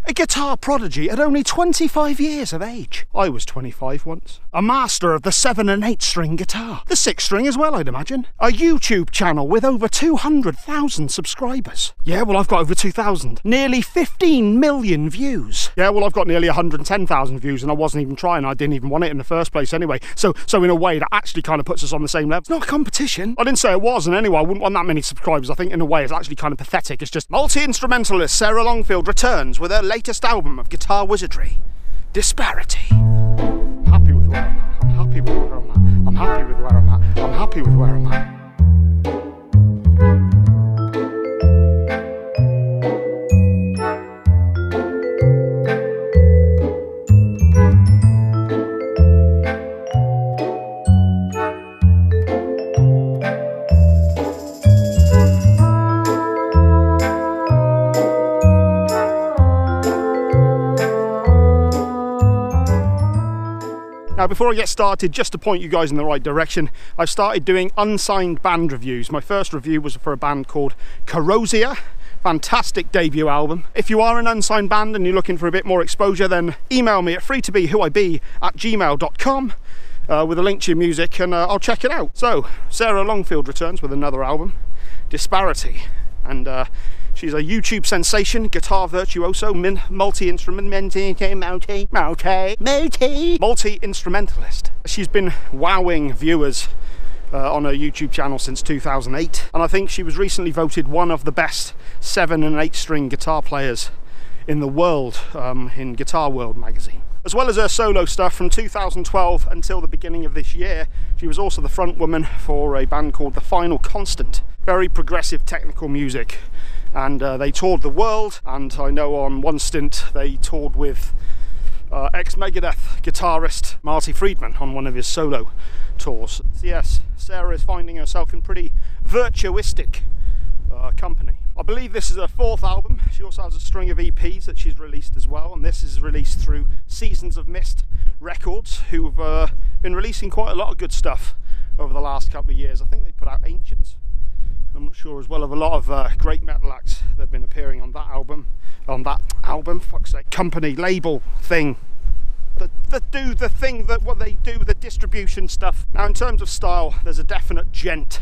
A guitar prodigy at only 25 years of age. I was 25 once. A master of the 7 and 8 string guitar. The 6 string as well, I'd imagine. A YouTube channel with over 200,000 subscribers. Yeah, well, I've got over 2,000. Nearly 15 million views. Yeah, well, I've got nearly 110,000 views and I wasn't even trying. I didn't even want it in the first place anyway. So in a way, that actually kind of puts us on the same level. It's not a competition. I didn't say it was, and anyway, I wouldn't want that many subscribers. I think in a way it's actually kind of pathetic. It's just multi-instrumentalist Sarah Longfield returns with her latest album of guitar wizardry, Disparity. I'm happy with where I'm at. I'm happy with where I'm at. I'm happy with where I'm at. I'm happy with where I'm at. Now, before I get started, just to point you guys in the right direction, I've started doing unsigned band reviews. My first review was for a band called Corrosia. Fantastic debut album. If you are an unsigned band and you're looking for a bit more exposure, then email me at freetobewhoibe@gmail.com with a link to your music, and I'll check it out. So, Sarah Longfield returns with another album, Disparity. And she's a YouTube sensation, guitar virtuoso, multi-instrumentalist. She's been wowing viewers on her YouTube channel since 2008, and I think she was recently voted one of the best 7 and 8 string guitar players in the world in Guitar World magazine. As well as her solo stuff from 2012 until the beginning of this year, she was also the front woman for a band called The Final Constant. Very progressive technical music, and they toured the world, and I know on one stint they toured with ex-Megadeth guitarist Marty Friedman on one of his solo tours. So yes, Sarah is finding herself in pretty virtuistic company. I believe this is her 4th album. She also has a string of EPs that she's released as well, and this is released through Seasons of Mist Records, who've been releasing quite a lot of good stuff over the last couple of years. I think they put out Ancients, I'm not sure, as well as a lot of great metal acts that have been appearing on that album, fuck's sake, company, label thing. That do the thing that what they do, the distribution stuff. Now, in terms of style, there's a definite gent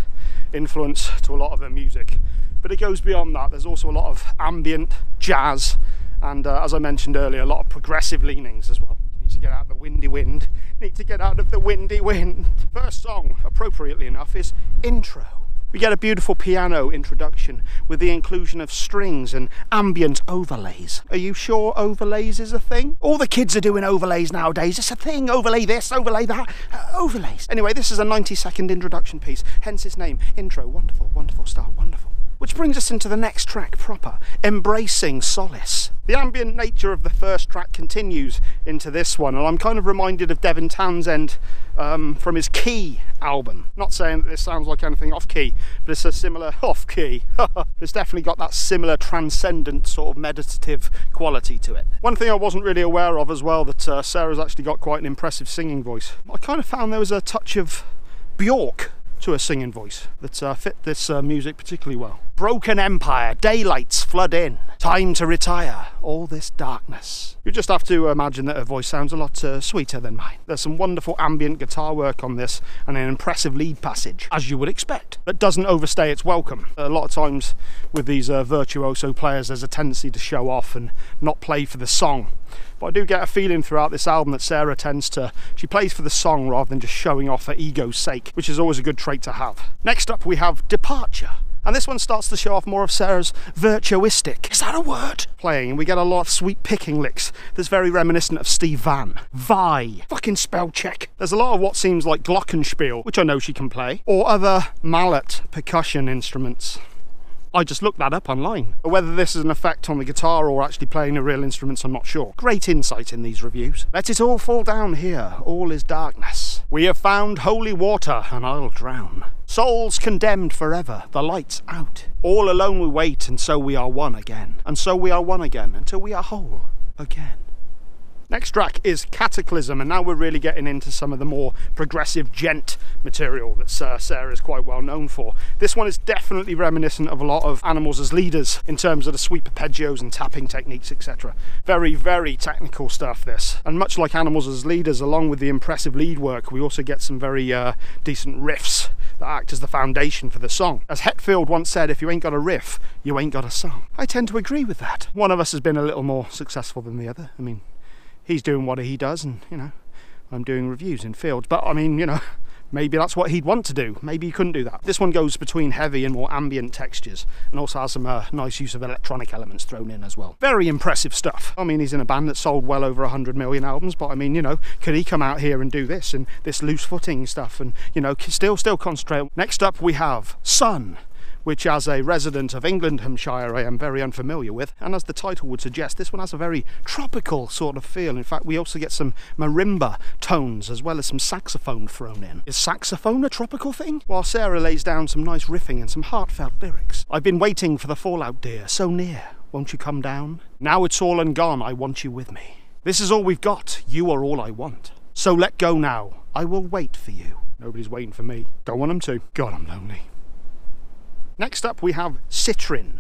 influence to a lot of her music, but it goes beyond that. There's also a lot of ambient, jazz, and as I mentioned earlier, a lot of progressive leanings as well. You need to get out of the windy wind. Need to get out of the windy wind. First song, appropriately enough, is Intro. We get a beautiful piano introduction with the inclusion of strings and ambient overlays. Are you sure overlays is a thing? All the kids are doing overlays nowadays. It's a thing. Overlay this, overlay that. Overlays. Anyway, this is a 90-second introduction piece, hence its name. Intro. Wonderful, wonderful start. Wonderful. Which brings us into the next track proper, Embracing Solace. The ambient nature of the first track continues into this one, and I'm kind of reminded of Devin Townsend from his Key album. Not saying that this sounds like anything off-key, but it's a similar off-key. It's definitely got that similar transcendent sort of meditative quality to it. One thing I wasn't really aware of as well, that Sarah's actually got quite an impressive singing voice. I kind of found there was a touch of Bjork to a singing voice that fit this music particularly well. Broken empire, daylights flood in, time to retire, all this darkness. You just have to imagine that her voice sounds a lot sweeter than mine. There's some wonderful ambient guitar work on this and an impressive lead passage, as you would expect, that doesn't overstay its welcome. A lot of times with these virtuoso players, there's a tendency to show off and not play for the song. But I do get a feeling throughout this album that Sarah she plays for the song rather than just showing off for ego's sake, which is always a good trait to have. Next up we have Departure. And this one starts to show off more of Sarah's virtuistic, is that a word? Playing, and we get a lot of sweet picking licks that's very reminiscent of Steve Vai. Fucking spell check. There's a lot of what seems like glockenspiel, which I know she can play, or other mallet percussion instruments. I just looked that up online. Whether this is an effect on the guitar or actually playing the real instruments, I'm not sure. Great insight in these reviews. Let it all fall down here, all is darkness. We have found holy water and I'll drown. Souls condemned forever, the light's out. All alone we wait, and so we are one again. And so we are one again, until we are whole again. Next track is Cataclysm, and now we're really getting into some of the more progressive djent material that Sarah is quite well known for. This one is definitely reminiscent of a lot of Animals as Leaders in terms of the sweep arpeggios and tapping techniques, etc. Very, very technical stuff, this. And much like Animals as Leaders, along with the impressive lead work, we also get some very decent riffs that act as the foundation for the song. As Hetfield once said, if you ain't got a riff, you ain't got a song. I tend to agree with that. One of us has been a little more successful than the other. I mean, he's doing what he does, and, you know, I'm doing reviews in fields. But, I mean, you know, maybe that's what he'd want to do. Maybe he couldn't do that. This one goes between heavy and more ambient textures, and also has some nice use of electronic elements thrown in as well. Very impressive stuff. I mean, he's in a band that sold well over 100 million albums, but I mean, you know, could he come out here and do this and this loose footing stuff and, you know, still concentrate? Next up we have Sun, which as a resident of Englandhamshire I am very unfamiliar with, and as the title would suggest, this one has a very tropical sort of feel. In fact, we also get some marimba tones as well as some saxophone thrown in. Is saxophone a tropical thing? While Sarah lays down some nice riffing and some heartfelt lyrics. I've been waiting for the fallout, dear, so near, won't you come down? Now it's all and gone, I want you with me. This is all we've got, you are all I want. So let go now, I will wait for you. Nobody's waiting for me. Don't want them to. God, I'm lonely. Next up we have Citrine.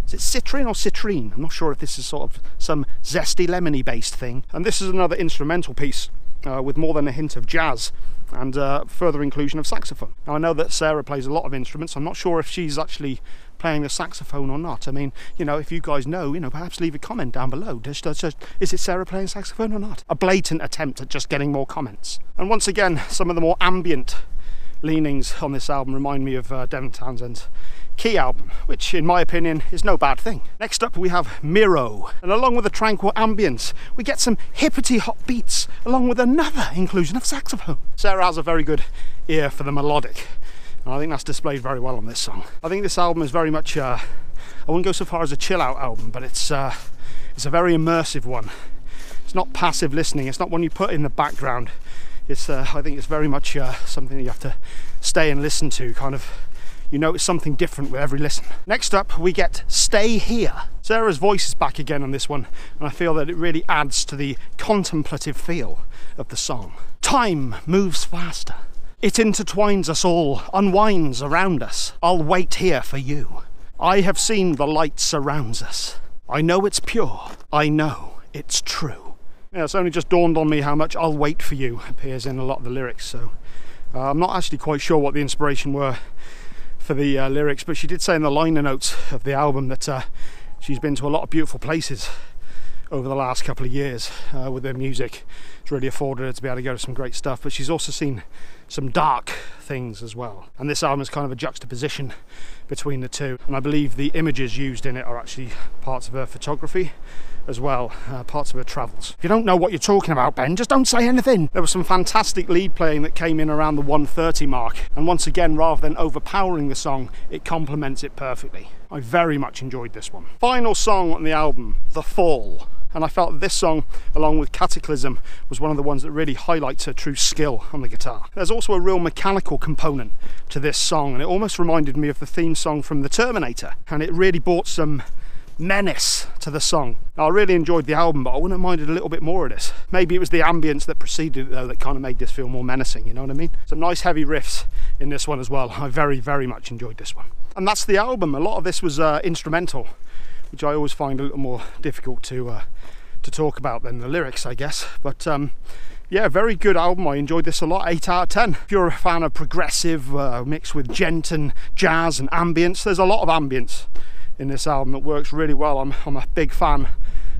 Is it Citrine or Citrine? I'm not sure if this is sort of some zesty lemony based thing. And this is another instrumental piece with more than a hint of jazz and further inclusion of saxophone. Now I know that Sarah plays a lot of instruments. I'm not sure if she's actually playing the saxophone or not. I mean, you know, if you guys know, you know, perhaps leave a comment down below. Is it Sarah playing saxophone or not? A blatant attempt at just getting more comments. And once again, some of the more ambient leanings on this album remind me of Devin Townsend's Key album, which in my opinion is no bad thing. Next up we have Miro, and along with the tranquil ambience we get some hippity hop beats along with another inclusion of saxophone. Sarah has a very good ear for the melodic, and I think that's displayed very well on this song. I think this album is very much I wouldn't go so far as a chill out album, but it's a very immersive one. It's not passive listening, it's not one you put in the background. It's I think it's very much something that you have to stay and listen to, kind of. You notice something different with every listen. Next up we get Stay Here. Sarah's voice is back again on this one, and I feel that it really adds to the contemplative feel of the song. Time moves faster. It intertwines us all, unwinds around us. I'll wait here for you. I have seen the light surrounds us. I know it's pure. I know it's true. Yeah, it's only just dawned on me how much I'll wait for you appears in a lot of the lyrics, so I'm not actually quite sure what the inspiration were for the lyrics, but she did say in the liner notes of the album that she's been to a lot of beautiful places over the last couple of years with her music. It's really afforded her to be able to go to some great stuff, but she's also seen some dark things as well. And this album is kind of a juxtaposition between the two, and I believe the images used in it are actually parts of her photography as well, parts of her travels. If you don't know what you're talking about, Ben, just don't say anything. There was some fantastic lead playing that came in around the 1:30 mark, and once again, rather than overpowering the song, it complements it perfectly. I very much enjoyed this one. Final song on the album, The Fall. And I felt that this song, along with Cataclysm, was one of the ones that really highlights her true skill on the guitar. There's also a real mechanical component to this song, and it almost reminded me of the theme song from The Terminator, and it really brought some menace to the song. Now, I really enjoyed the album, but I wouldn't have minded a little bit more of this. Maybe it was the ambience that preceded it though that kind of made this feel more menacing, you know what I mean? Some nice heavy riffs in this one as well. I very, very much enjoyed this one. And that's the album. A lot of this was instrumental, which I always find a little more difficult to talk about than the lyrics, I guess. But yeah, very good album. I enjoyed this a lot. 8 out of 10. If you're a fan of progressive mixed with djent and jazz and ambience, there's a lot of ambience in this album that works really well. I'm a big fan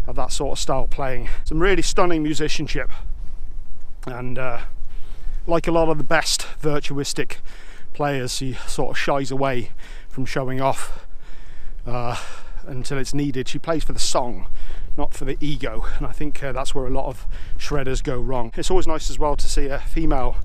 of that sort of style playing. Some really stunning musicianship, and like a lot of the best virtuistic players, he sort of shies away from showing off until it's needed. She plays for the song, not for the ego, and I think that's where a lot of shredders go wrong. It's always nice as well to see a female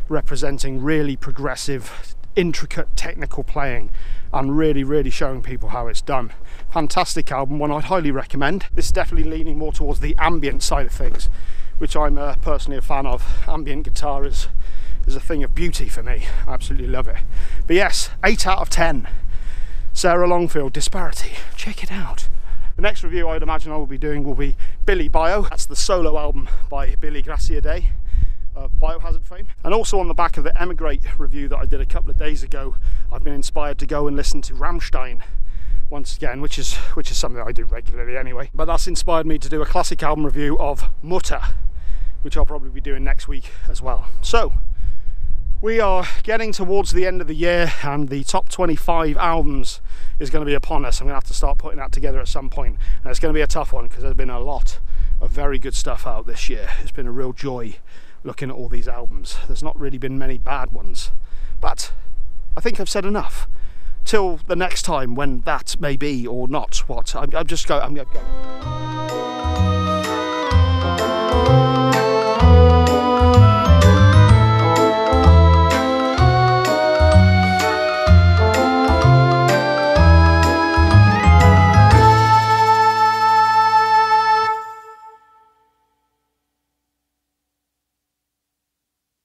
representing really progressive, intricate technical playing and really showing people how it's done. Fantastic album, one I'd highly recommend. This is definitely leaning more towards the ambient side of things, which I'm personally a fan of. Ambient guitar is a thing of beauty for me. I absolutely love it. But yes, 8 out of 10. Sarah Longfield, Disparity. Check it out. The next review I'd imagine I will be doing will be Billy Bio. That's the solo album by Billy Graciadei of Biohazard fame. And also on the back of the Emigrate review that I did a couple of days ago, I've been inspired to go and listen to Rammstein once again, which is something I do regularly anyway. But that's inspired me to do a classic album review of Mutter, which I'll probably be doing next week as well. So we are getting towards the end of the year, and the top 25 albums is going to be upon us. I'm going to have to start putting that together at some point, and it's going to be a tough one because there's been a lot of very good stuff out this year. It's been a real joy looking at all these albums. There's not really been many bad ones, but I think I've said enough. Till the next time, when that may be or not. I'm going to go.